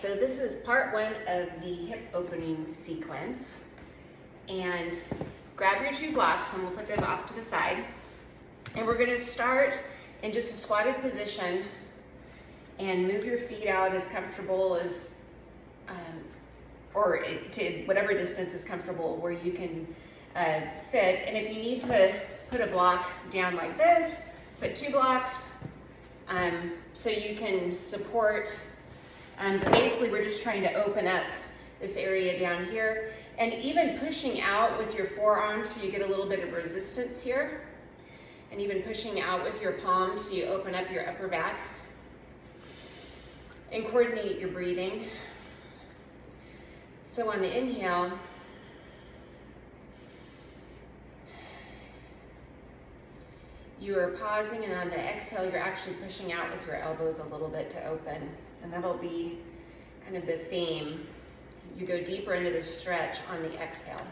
so this is part one of the hip opening sequence. And grab your 2 blocks and we'll put those off to the side. And we're gonna start in just a squatted position and move your feet out as comfortable as, or to whatever distance is comfortable where you can sit. And if you need to put a block down like this, put 2 blocks so you can support. But basically we're just trying to open up this area down here and even pushing out with your forearms so you get a little bit of resistance here, and even pushing out with your palms so you open up your upper back and coordinate your breathing. So on the inhale, you are pausing, and on the exhale, you're actually pushing out with your elbows a little bit to open. And that'll be kind of the theme. You go deeper into the stretch on the exhale.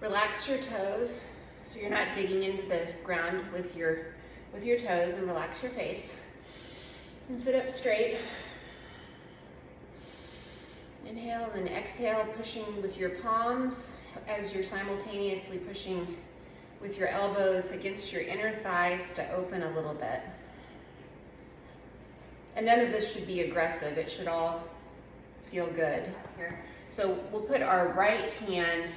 Relax your toes so you're not digging into the ground with your toes, and relax your face. And sit up straight. Inhale and then exhale, pushing with your palms as you're simultaneously pushing with your elbows against your inner thighs to open a little bit. And none of this should be aggressive. It should all feel good here. So we'll put our right hand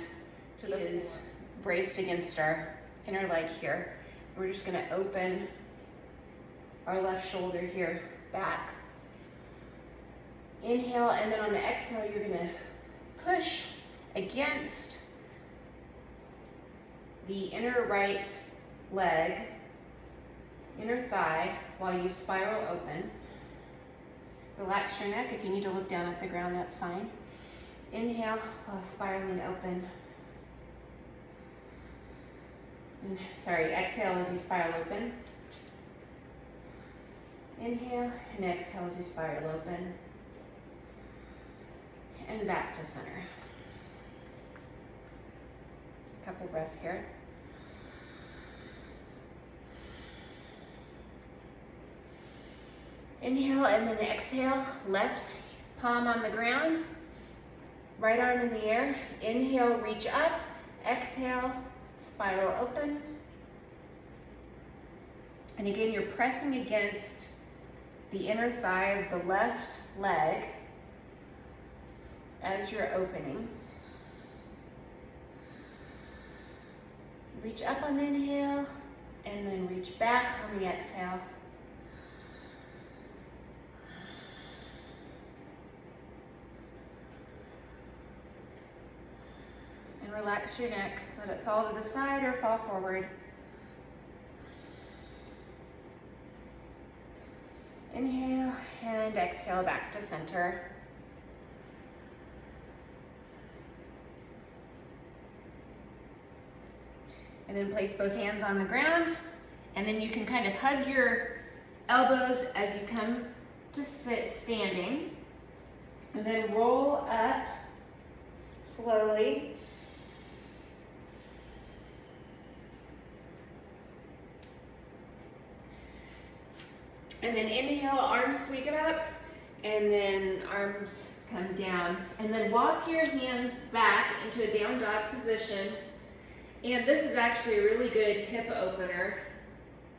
to the is braced against our inner leg here. We're just gonna open our left shoulder here back. Inhale, and then on the exhale, you're gonna push against the inner right leg, inner thigh, while you spiral open. Relax your neck. If you need to look down at the ground, that's fine. Inhale while spiraling open. And, exhale as you spiral open. Inhale and exhale as you spiral open. And back to center. Couple breaths here. Inhale and then exhale, left palm on the ground, right arm in the air. Inhale, reach up. Exhale, spiral open. And again, you're pressing against the inner thigh of the left leg as you're opening. Reach up on the inhale and then reach back on the exhale. And relax your neck. Let it fall to the side or fall forward. Inhale and exhale back to center. And then place both hands on the ground, and then you can kind of hug your elbows as you come to sit standing, and then roll up slowly. And then inhale, arms sweep up, and then arms come down. And then walk your hands back into a down dog position. And this is actually a really good hip opener.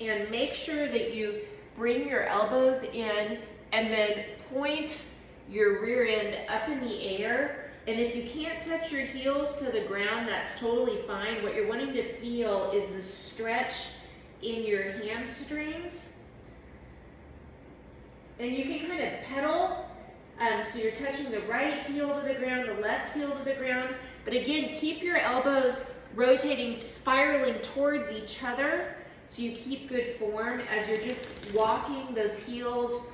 And make sure that you bring your elbows in and then point your rear end up in the air. And if you can't touch your heels to the ground, that's totally fine. What you're wanting to feel is the stretch in your hamstrings. And you can kind of pedal, so you're touching the right heel to the ground, the left heel to the ground. But again, keep your elbows rotating, spiraling towards each other, so you keep good form as you're just walking those heels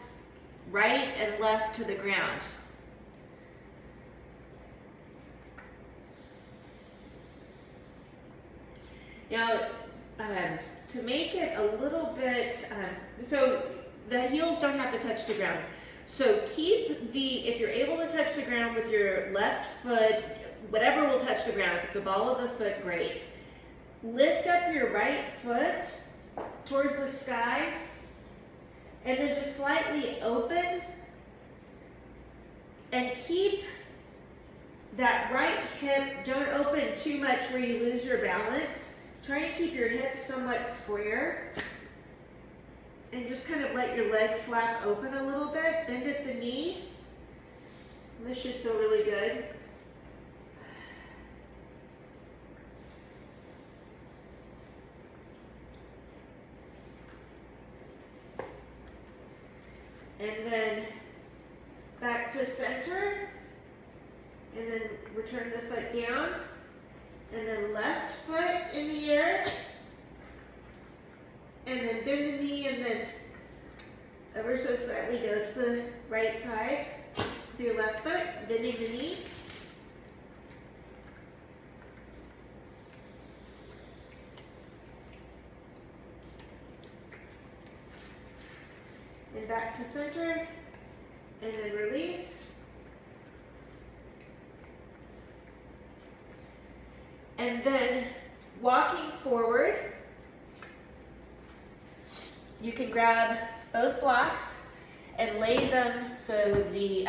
right and left to the ground. Now, to make it a little bit, so the heels don't have to touch the ground. So keep if you're able to touch the ground with your left foot, whatever will touch the ground, if it's a ball of the foot, great. Lift up your right foot towards the sky, and then just slightly open that right hip, don't open too much where you lose your balance. Try to keep your hips somewhat square. And just kind of let your leg flap open a little bit. Bend at the knee. And this should feel really good. And then back to center. And then return the foot down. And then left foot in the air. And then bend the knee and then ever so slightly go to the right side with your left foot, bending the knee. And back to center, and then release. And then walking forward, you can grab both blocks and lay them so the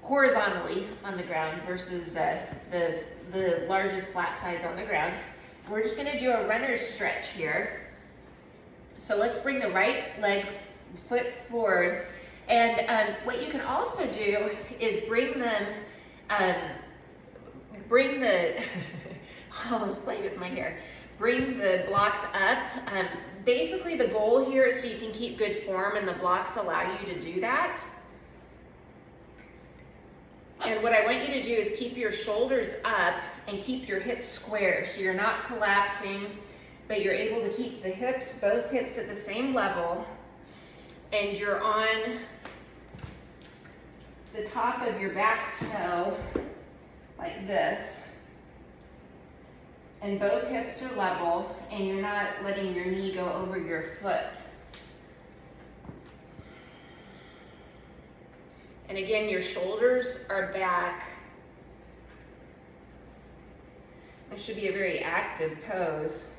horizontally on the ground versus the largest flat sides on the ground. And we're just going to do a runner's stretch here. So let's bring the right leg foot forward, and what you can also do is bring them, I was playing with my hair. Bring the blocks up. Basically the goal here is so you can keep good form and the blocks allow you to do that. And what I want you to do is keep your shoulders up and keep your hips square so you're not collapsing, but you're able to keep the hips, both hips at the same level, and you're on the top of your back toe like this. And both hips are level, and you're not letting your knee go over your foot. And again, your shoulders are back. This should be a very active pose.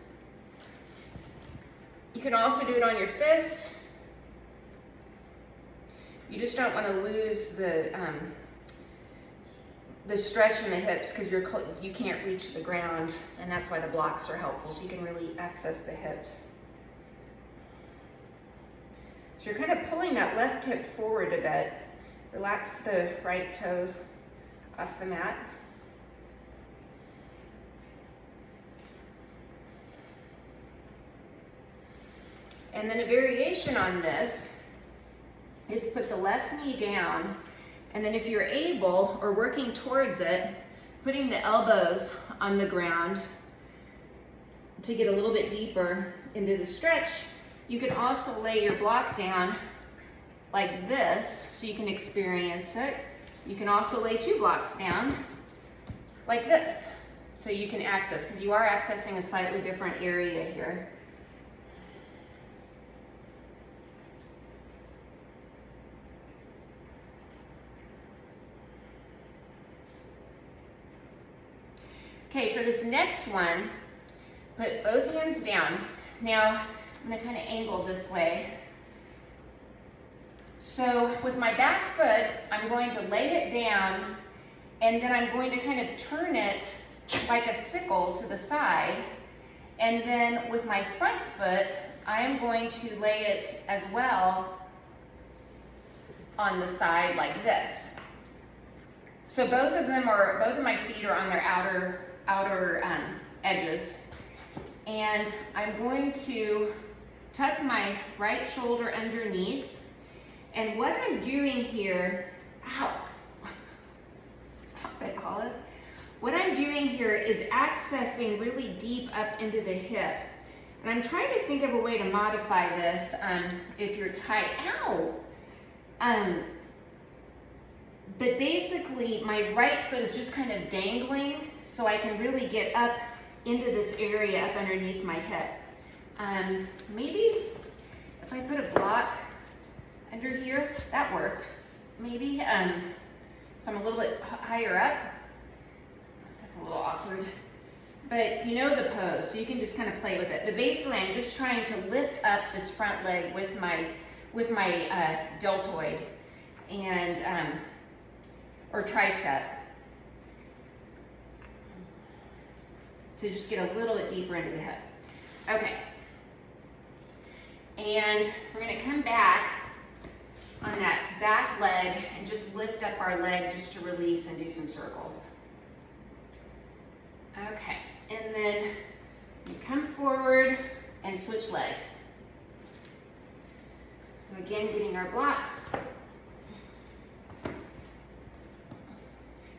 You can also do it on your fists. You just don't want to lose the stretch in the hips because you can't reach the ground, and that's why the blocks are helpful, so you can really access the hips. So you're kind of pulling that left hip forward a bit. Relax the right toes off the mat. And then a variation on this is put the left knee down, and then if you're able or working towards it, putting the elbows on the ground to get a little bit deeper into the stretch. You can also lay your block down like this so you can experience it. You can also lay two blocks down like this so you can access, because you are accessing a slightly different area here. Okay, for this next one, put both hands down. Now, I'm gonna kind of angle this way. So with my back foot, I'm going to lay it down, and then I'm going to kind of turn it like a sickle to the side. And then with my front foot, I am going to lay it as well on the side like this. So both of my feet are on their outer edges. And I'm going to tuck my right shoulder underneath. And what I'm doing here, ow, stop it, Olive. What I'm doing here is accessing really deep up into the hip. And I'm trying to think of a way to modify this if you're tight, ow. But basically my right foot is just kind of dangling so I can really get up into this area up underneath my hip. Maybe if I put a block under here, that works, maybe. So I'm a little bit higher up. That's a little awkward. But you know the pose, so you can just kind of play with it. But basically I'm just trying to lift up this front leg with my deltoid. and or tricep. To just get a little bit deeper into the hip. Okay. And we're gonna come back on that back leg and just lift up our leg just to release and do some circles. Okay, and then you come forward and switch legs. So again, getting our blocks.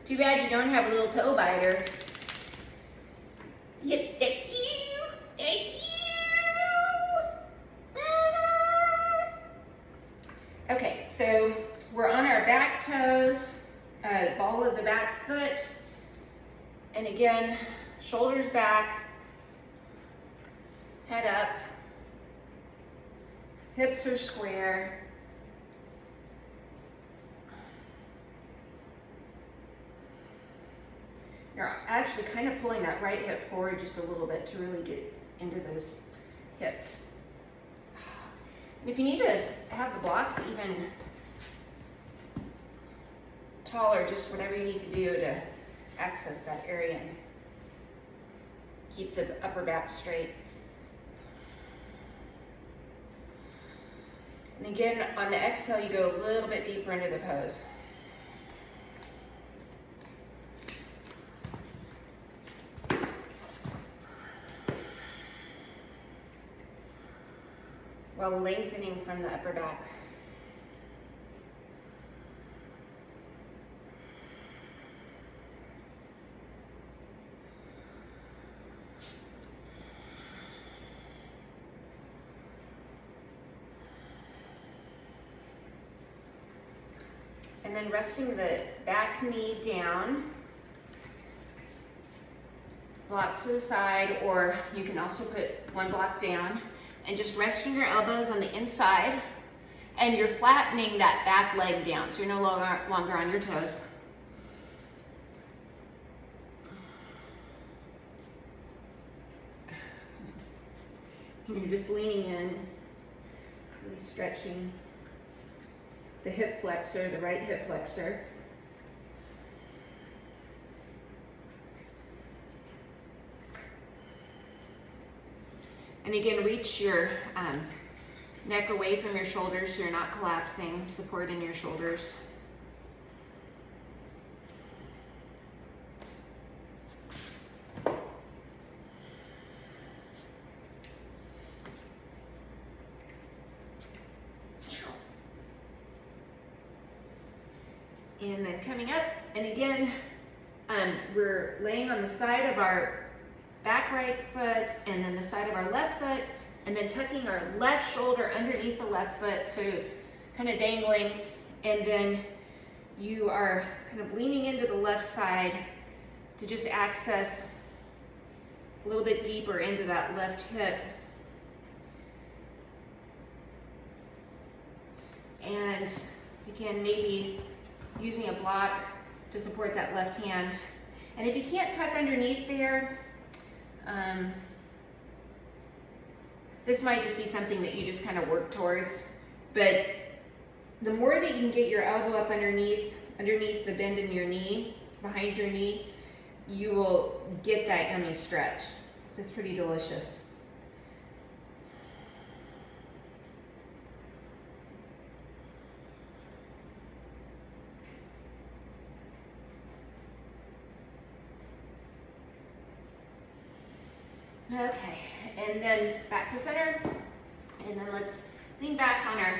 Too bad you don't have a little toe biter. Yep, that's you. That's you. Okay, so we're on our back toes, ball of the back foot, and again, shoulders back, head up, hips are square. You're actually kind of pulling that right hip forward just a little bit to really get into those hips. And if you need to have the blocks even taller, just whatever you need to do to access that area and keep the upper back straight. And again, on the exhale, you go a little bit deeper into the pose. While lengthening from the upper back. And then resting the back knee down, blocks to the side, or you can also put one block down. And just resting your elbows on the inside, and you're flattening that back leg down, so you're no longer on your toes. And you're just leaning in, really stretching the hip flexor, the right hip flexor. And again, reach your neck away from your shoulders so you're not collapsing, support in your shoulders. And then coming up, and again, we're laying on the side of our back right foot, and then the side of our left foot, and then tucking our left shoulder underneath the left foot so it's kind of dangling, and then you are kind of leaning into the left side to just access a little bit deeper into that left hip. And again, maybe using a block to support that left hand. And if you can't tuck underneath there, this might just be something that you just kind of work towards, but the more that you can get your elbow up underneath the bend in your knee, behind your knee, you will get that yummy stretch. So it's pretty delicious. Okay, and then back to center, and then let's lean back on our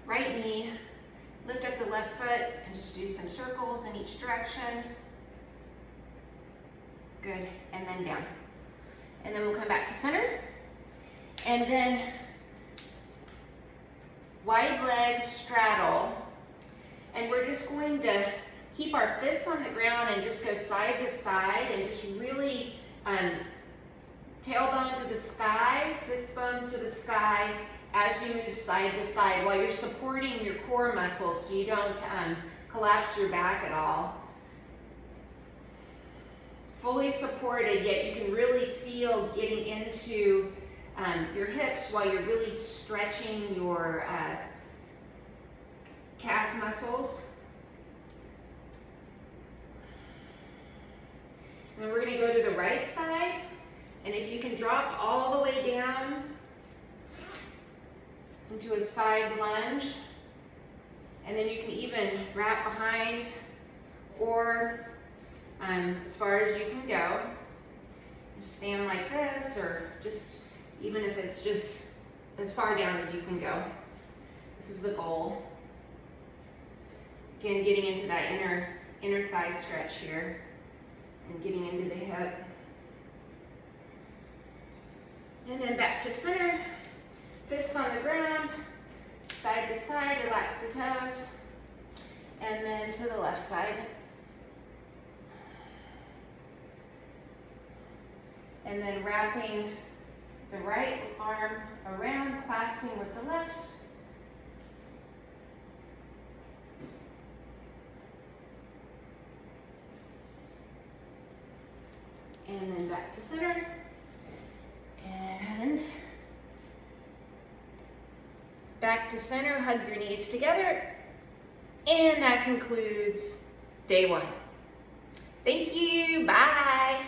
right knee, lift up the left foot, and just do some circles in each direction. Good, and then down. And then we'll come back to center, and then wide legs straddle, and we're just going to keep our fists on the ground and just go side to side and just really tailbone to the sky, sits bones to the sky as you move side to side while you're supporting your core muscles so you don't collapse your back at all. Fully supported, yet you can really feel getting into your hips while you're really stretching your calf muscles. And then we're gonna go to the right side, and if you can drop all the way down into a side lunge, and then you can even wrap behind or as far as you can go. Just stand like this, or just even if it's just as far down as you can go. This is the goal. Again, getting into that inner thigh stretch here and getting into the hip. And then back to center, fists on the ground, side to side, relax the toes, and then to the left side. And then wrapping the right arm around, clasping with the left. And then back to center. And back to center, hug your knees together. And that concludes day 1. Thank you, bye.